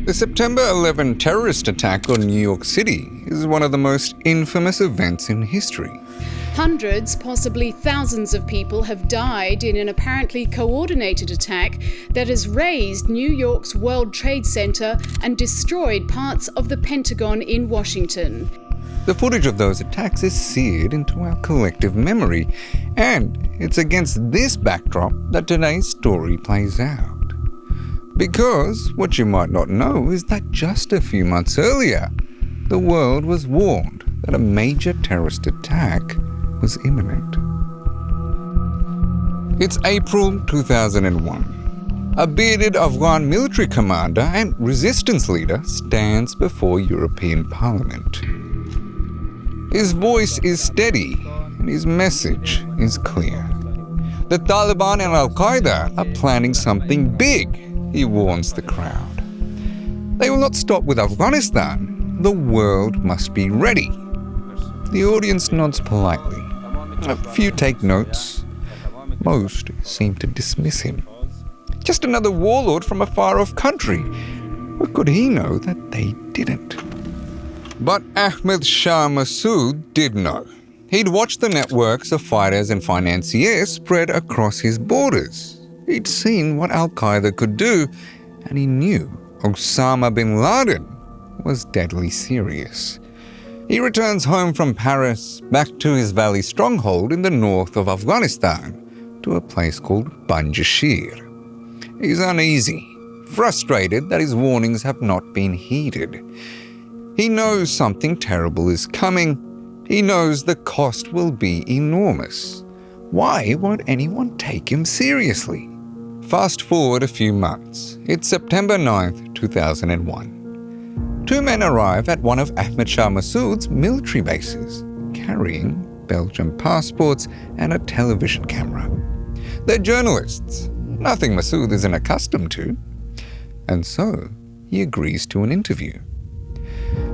The September 11 terrorist attack on New York City is one of the most infamous events in history. Hundreds, possibly thousands of people have died in an apparently coordinated attack that has razed New York's World Trade Center and destroyed parts of the Pentagon in Washington. The footage of those attacks is seared into our collective memory, and it's against this backdrop that today's story plays out. Because what you might not know is that just a few months earlier, the world was warned that a major terrorist attack was imminent. It's April 2001. A bearded Afghan military commander and resistance leader stands before European Parliament. His voice is steady and his message is clear. The Taliban and Al-Qaeda are planning something big, he warns the crowd. They will not stop with Afghanistan. The world must be ready. The audience nods politely. A few take notes. Most seem to dismiss him. Just another warlord from a far-off country. What could he know that they didn't? But Ahmad Shah Massoud did know. He'd watched the networks of fighters and financiers spread across his borders. He'd seen what Al-Qaeda could do, and he knew Osama bin Laden was deadly serious. He returns home from Paris, back to his valley stronghold in the north of Afghanistan, to a place called Panjshir. He's uneasy, frustrated that his warnings have not been heeded. He knows something terrible is coming. He knows the cost will be enormous. Why won't anyone take him seriously? Fast forward a few months. It's September 9th, 2001. Two men arrive at one of Ahmad Shah Massoud's military bases, carrying Belgian passports and a television camera. They're journalists, nothing Massoud isn't accustomed to. And so he agrees to an interview.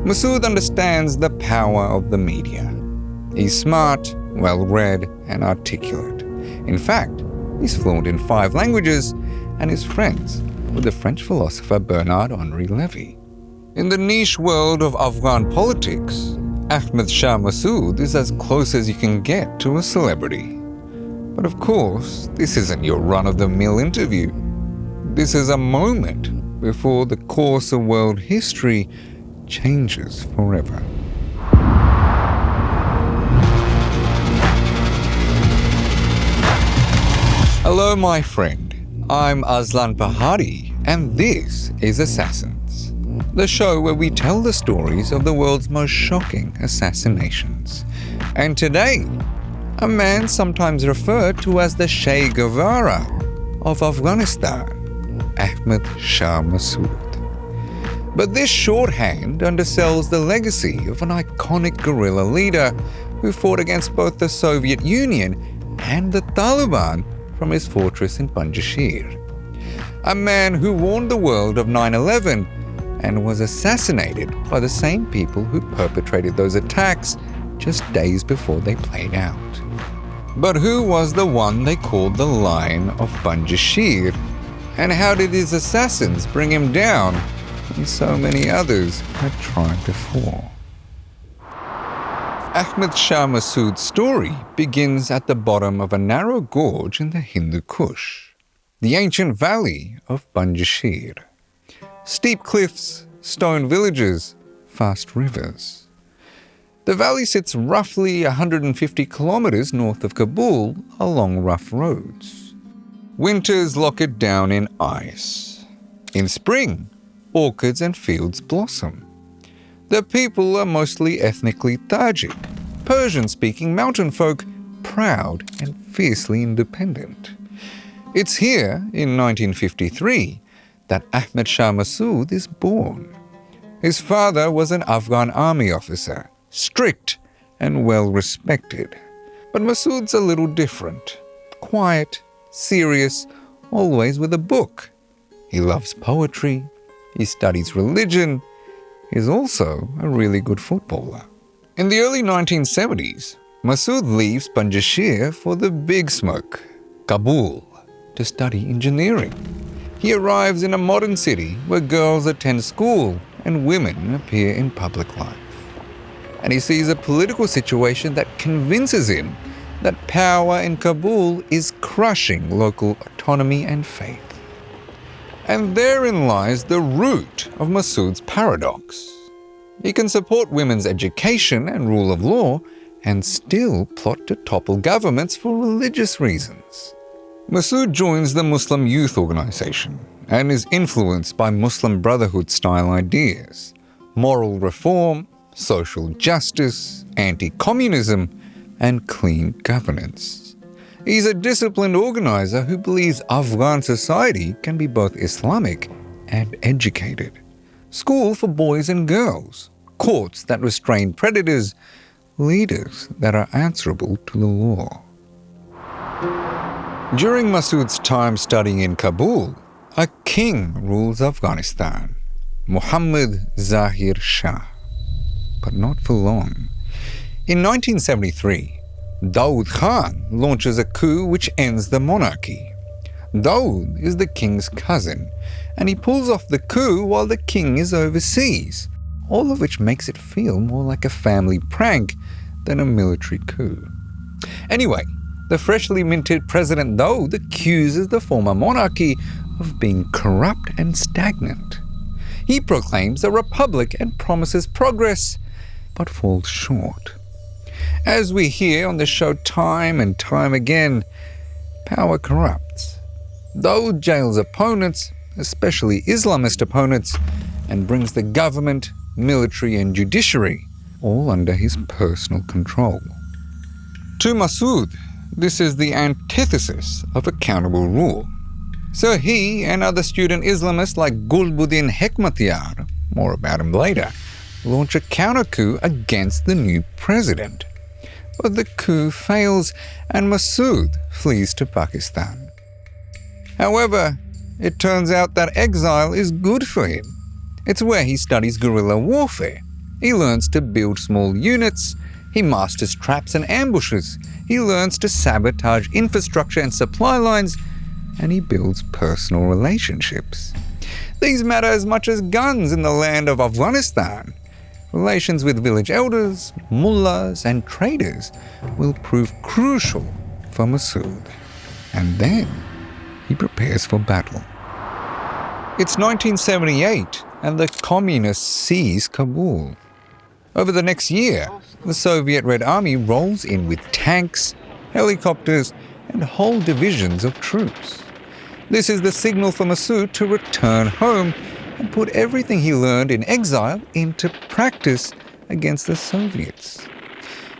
Massoud understands the power of the media. He's smart, well-read, and articulate. In fact, he's fluent in 5 languages and is friends with the French philosopher Bernard-Henri Lévy. In the niche world of Afghan politics, Ahmad Shah Massoud is as close as you can get to a celebrity. But of course, this isn't your run-of-the-mill interview. This is a moment before the course of world history changes forever. Hello, my friend. I'm Aslan Pahari, and this is Assassins, the show where we tell the stories of the world's most shocking assassinations. And today, a man sometimes referred to as the Che Guevara of Afghanistan, Ahmad Shah Massoud. But this shorthand undersells the legacy of an iconic guerrilla leader who fought against both the Soviet Union and the Taliban from his fortress in Panjshir. A man who warned the world of 9/11 and was assassinated by the same people who perpetrated those attacks just days before they played out. But who was the one they called the Lion of Panjshir? And how did his assassins bring him down when so many others had tried before? Ahmad Shah Massoud's story begins at the bottom of a narrow gorge in the Hindu Kush, the ancient valley of Panjshir. Steep cliffs, stone villages, fast rivers. The valley sits roughly 150 kilometers north of Kabul along rough roads. Winters lock it down in ice. In spring, orchards and fields blossom. The people are mostly ethnically Tajik, Persian-speaking mountain folk, proud and fiercely independent. It's here, in 1953, that Ahmad Shah Massoud is born. His father was an Afghan army officer, strict and well-respected. But Massoud's a little different. Quiet, serious, always with a book. He loves poetry, he studies religion. He's also a really good footballer. In the early 1970s, Massoud leaves Panjshir for the big smoke, Kabul, to study engineering. He arrives in a modern city where girls attend school and women appear in public life. And he sees a political situation that convinces him that power in Kabul is crushing local autonomy and faith. And therein lies the root of Massoud's paradox. He can support women's education and rule of law and still plot to topple governments for religious reasons. Massoud joins the Muslim Youth Organization and is influenced by Muslim Brotherhood-style ideas, moral reform, social justice, anti-communism, and clean governance. He's a disciplined organizer who believes Afghan society can be both Islamic and educated. School for boys and girls, courts that restrain predators, leaders that are answerable to the law. During Massoud's time studying in Kabul, a king rules Afghanistan, Muhammad Zahir Shah. But not for long. In 1973, Daoud Khan launches a coup which ends the monarchy. Daoud is the king's cousin, and he pulls off the coup while the king is overseas, all of which makes it feel more like a family prank than a military coup. Anyway, the freshly minted President Daoud accuses the former monarchy of being corrupt and stagnant. He proclaims a republic and promises progress, but falls short. As we hear on the show time and time again, power corrupts. Daoud jails opponents, especially Islamist opponents, and brings the government, military and judiciary all under his personal control. To Massoud, this is the antithesis of accountable rule. So he and other student Islamists like Gulbuddin Hekmatyar, more about him later, launch a counter-coup against the new president. But the coup fails and Massoud flees to Pakistan. However, it turns out that exile is good for him. It's where he studies guerrilla warfare. He learns to build small units, he masters traps and ambushes, he learns to sabotage infrastructure and supply lines, and he builds personal relationships. These matter as much as guns in the land of Afghanistan. Relations with village elders, mullahs, and traders will prove crucial for Massoud. And then he prepares for battle. It's 1978, and the communists seize Kabul. Over the next year, the Soviet Red Army rolls in with tanks, helicopters, and whole divisions of troops. This is the signal for Massoud to return home and put everything he learned in exile into practice against the Soviets.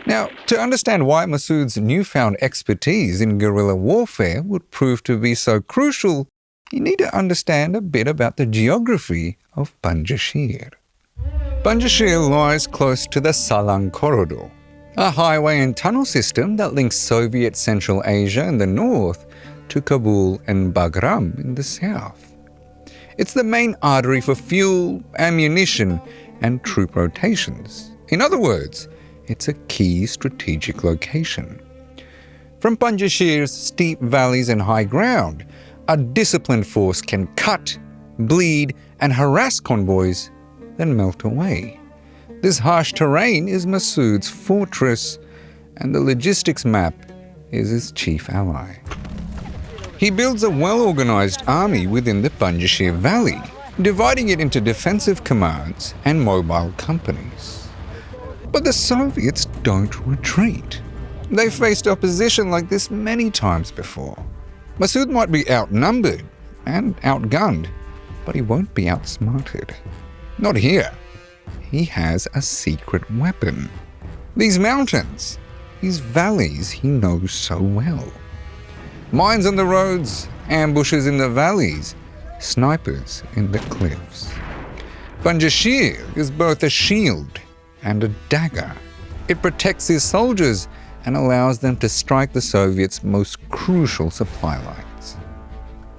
Now, to understand why Massoud's newfound expertise in guerrilla warfare would prove to be so crucial, you need to understand a bit about the geography of Panjshir. Panjshir lies close to the Salang Corridor, a highway and tunnel system that links Soviet Central Asia in the north to Kabul and Bagram in the south. It's the main artery for fuel, ammunition, and troop rotations. In other words, it's a key strategic location. From Panjshir's steep valleys and high ground, a disciplined force can cut, bleed, and harass convoys, then melt away. This harsh terrain is Massoud's fortress, and the logistics map is his chief ally. He builds a well-organized army within the Panjshir Valley, dividing it into defensive commands and mobile companies. But the Soviets don't retreat. They've faced opposition like this many times before. Massoud might be outnumbered and outgunned, but he won't be outsmarted. Not here. He has a secret weapon. These mountains, these valleys he knows so well. Mines on the roads, ambushes in the valleys, snipers in the cliffs. Panjshir is both a shield and a dagger. It protects his soldiers and allows them to strike the Soviets' most crucial supply lines.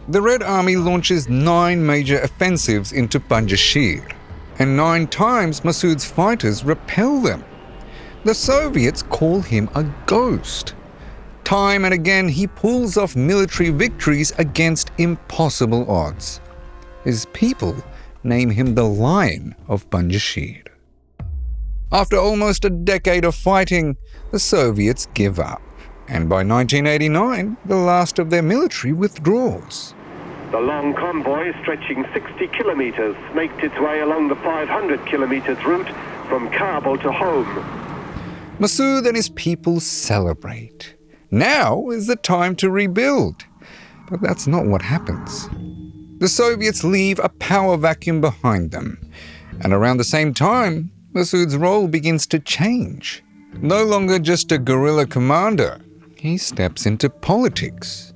The Red Army launches 9 major offensives into Panjshir, and 9 times Massoud's fighters repel them. The Soviets call him a ghost. Time and again, he pulls off military victories against impossible odds. His people name him the Lion of Panjshir. After almost a decade of fighting, the Soviets give up, and by 1989, the last of their military withdraws. The long convoy, stretching 60 kilometers, makes its way along the 500 kilometers route from Kabul to home. Massoud and his people celebrate. Now is the time to rebuild. But that's not what happens. The Soviets leave a power vacuum behind them. And around the same time, Massoud's role begins to change. No longer just a guerrilla commander, he steps into politics.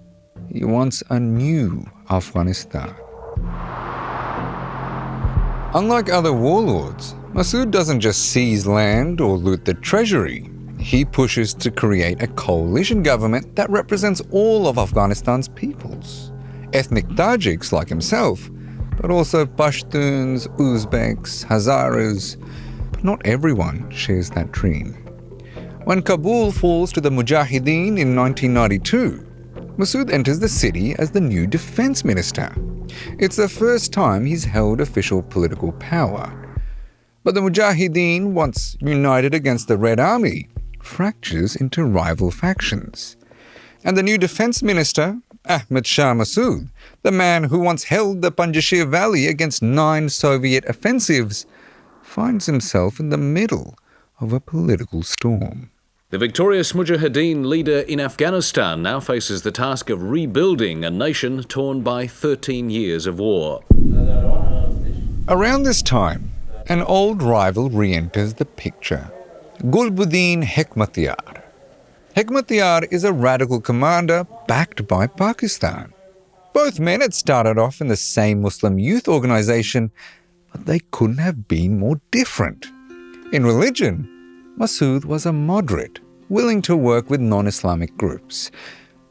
He wants a new Afghanistan. Unlike other warlords, Massoud doesn't just seize land or loot the treasury. He pushes to create a coalition government that represents all of Afghanistan's peoples. Ethnic Tajiks like himself, but also Pashtuns, Uzbeks, Hazaras. But not everyone shares that dream. When Kabul falls to the Mujahideen in 1992, Massoud enters the city as the new defense minister. It's the first time he's held official political power. But the Mujahideen, once united against the Red Army, fractures into rival factions. And the new defense minister, Ahmad Shah Massoud, the man who once held the Panjshir Valley against 9 Soviet offensives, finds himself in the middle of a political storm. The victorious Mujahideen leader in Afghanistan now faces the task of rebuilding a nation torn by 13 years of war. Around this time, an old rival re-enters the picture. Gulbuddin Hekmatyar. Hekmatyar is a radical commander backed by Pakistan. Both men had started off in the same Muslim youth organization, but they couldn't have been more different. In religion, Massoud was a moderate, willing to work with non-Islamic groups,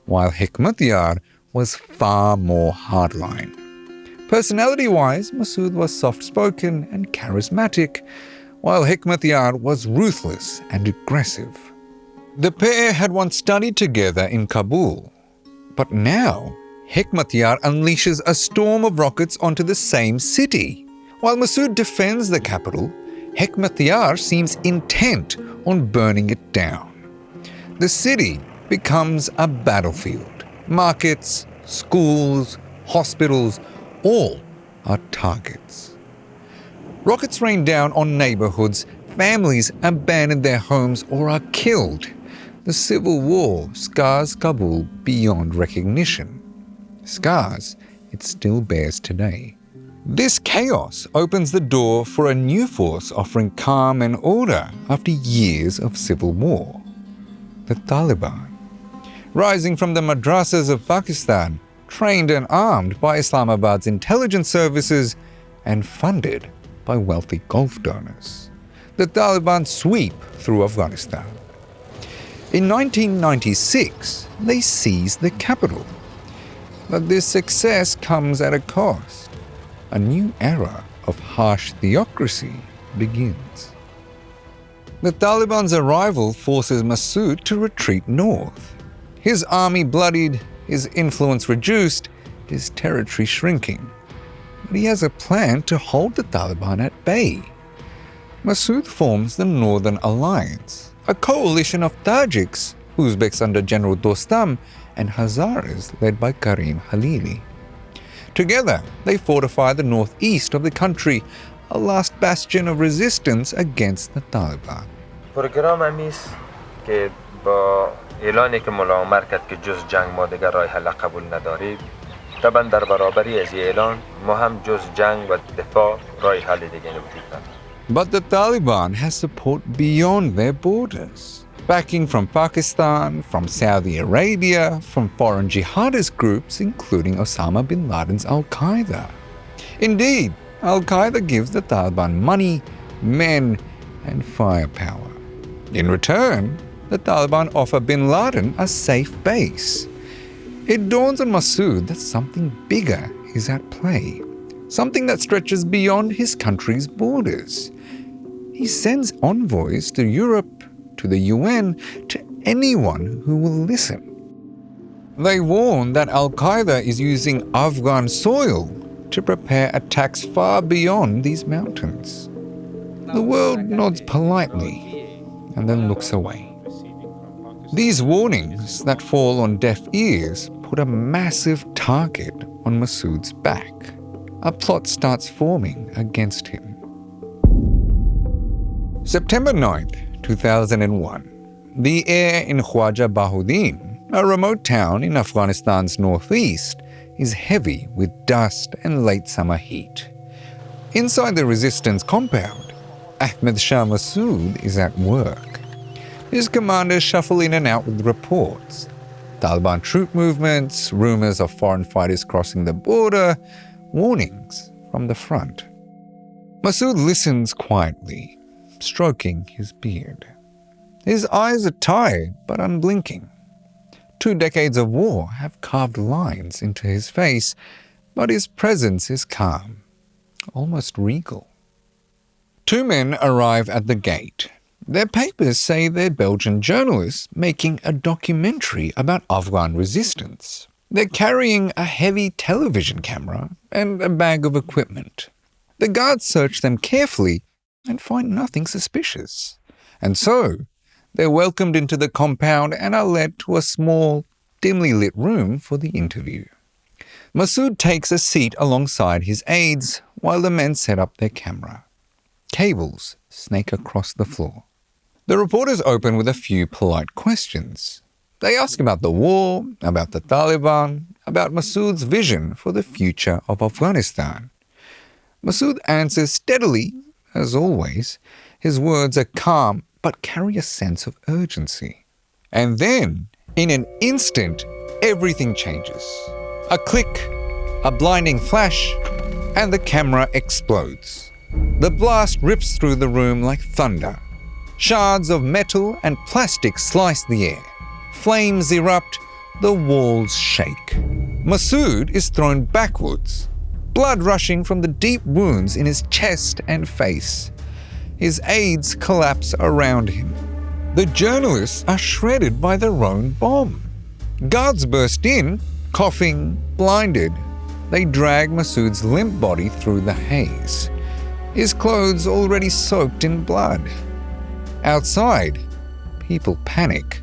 while Hekmatyar was far more hardline. Personality-wise, Massoud was soft-spoken and charismatic, while Hekmatyar was ruthless and aggressive. The pair had once studied together in Kabul, but now Hekmatyar unleashes a storm of rockets onto the same city. While Massoud defends the capital, Hekmatyar seems intent on burning it down. The city becomes a battlefield. Markets, schools, hospitals, all are targets. Rockets rain down on neighborhoods, families abandon their homes or are killed. The civil war scars Kabul beyond recognition. Scars it still bears today. This chaos opens the door for a new force offering calm and order after years of civil war. The Taliban. Rising from the madrasas of Pakistan, trained and armed by Islamabad's intelligence services and funded by wealthy Gulf donors. The Taliban sweep through Afghanistan. In 1996, they seize the capital. But this success comes at a cost. A new era of harsh theocracy begins. The Taliban's arrival forces Massoud to retreat north. His army bloodied, his influence reduced, his territory shrinking. But he has a plan to hold the Taliban at bay. Massoud forms the Northern Alliance, a coalition of Tajiks, Uzbeks under General Dostam, and Hazaras led by Karim Halili. Together, they fortify the northeast of the country, a last bastion of resistance against the Taliban. پروگرام همیست که با اعلانی که ملاحظه کرد که جز جنگ ما دیگر راه حل قبول ندارید طبعا در برابری از این اعلان ما هم جز جنگ و دفاع راه حل دیگه وجود ندارد. But the Taliban has support beyond their borders. Backing from Pakistan, from Saudi Arabia, from foreign jihadist groups including Osama bin Laden's Al-Qaeda. Indeed, Al-Qaeda gives the Taliban money, men, and firepower. In return, the Taliban offer bin Laden a safe base. It dawns on Massoud that something bigger is at play, something that stretches beyond his country's borders. He sends envoys to Europe, to the UN, to anyone who will listen. They warn that Al-Qaeda is using Afghan soil to prepare attacks far beyond these mountains. The world nods politely and then looks away. These warnings that fall on deaf ears put a massive target on Massoud's back. A plot starts forming against him. September 9th, 2001. The air in Khwaja Bahuddin, a remote town in Afghanistan's northeast, is heavy with dust and late summer heat. Inside the resistance compound, Ahmad Shah Massoud is at work. His commanders shuffle in and out with reports. Taliban troop movements, rumors of foreign fighters crossing the border, warnings from the front. Massoud listens quietly, stroking his beard. His eyes are tired but unblinking. 2 decades of war have carved lines into his face, but his presence is calm, almost regal. 2 men arrive at the gate. Their papers say they're Belgian journalists making a documentary about Afghan resistance. They're carrying a heavy television camera and a bag of equipment. The guards search them carefully and find nothing suspicious. And so, they're welcomed into the compound and are led to a small, dimly lit room for the interview. Massoud takes a seat alongside his aides while the men set up their camera. Cables snake across the floor. The reporters open with a few polite questions. They ask about the war, about the Taliban, about Massoud's vision for the future of Afghanistan. Massoud answers steadily, as always. His words are calm but carry a sense of urgency. And then, in an instant, everything changes. A click, a blinding flash, and the camera explodes. The blast rips through the room like thunder. Shards of metal and plastic slice the air. Flames erupt, the walls shake. Massoud is thrown backwards, blood rushing from the deep wounds in his chest and face. His aides collapse around him. The journalists are shredded by their own bomb. Guards burst in, coughing, blinded. They drag Massoud's limp body through the haze, his clothes already soaked in blood. Outside, people panic.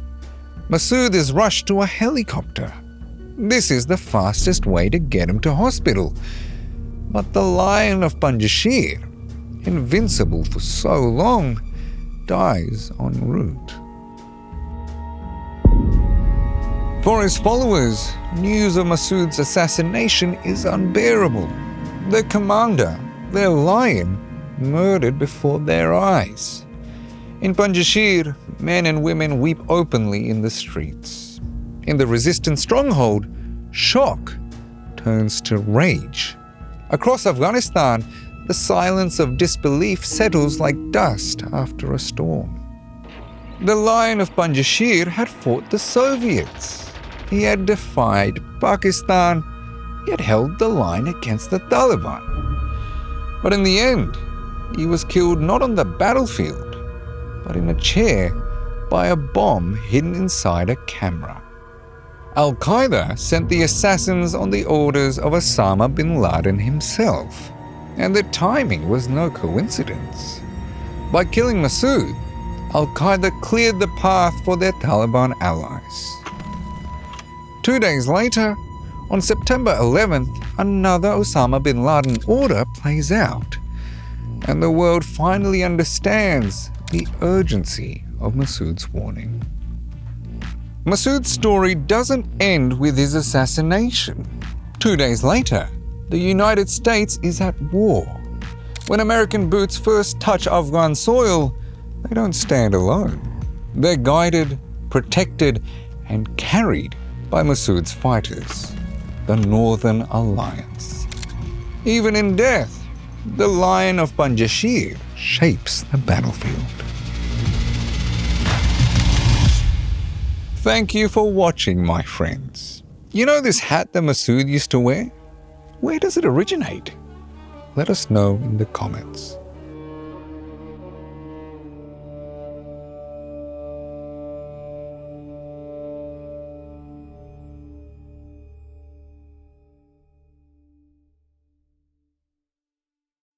Massoud is rushed to a helicopter. This is the fastest way to get him to hospital. But the Lion of Panjshir, invincible for so long, dies en route. For his followers, news of Massoud's assassination is unbearable. Their commander, their lion, murdered before their eyes. In Panjshir, men and women weep openly in the streets. In the resistance stronghold, shock turns to rage. Across Afghanistan, the silence of disbelief settles like dust after a storm. The Lion of Panjshir had fought the Soviets. He had defied Pakistan. He had held the line against the Taliban. But in the end, he was killed not on the battlefield, but in a chair by a bomb hidden inside a camera. Al-Qaeda sent the assassins on the orders of Osama bin Laden himself, and the timing was no coincidence. By killing Massoud, Al-Qaeda cleared the path for their Taliban allies. 2 days later, on September 11th, another Osama bin Laden order plays out, and the world finally understands the urgency of Massoud's warning. Massoud's story doesn't end with his assassination. 2 days later, the United States is at war. When American boots first touch Afghan soil, they don't stand alone. They're guided, protected, and carried by Massoud's fighters, the Northern Alliance. Even in death, the Lion of Panjshir shapes the battlefield. Thank you for watching, my friends. You know this hat that Massoud used to wear? Where does it originate? Let us know in the comments.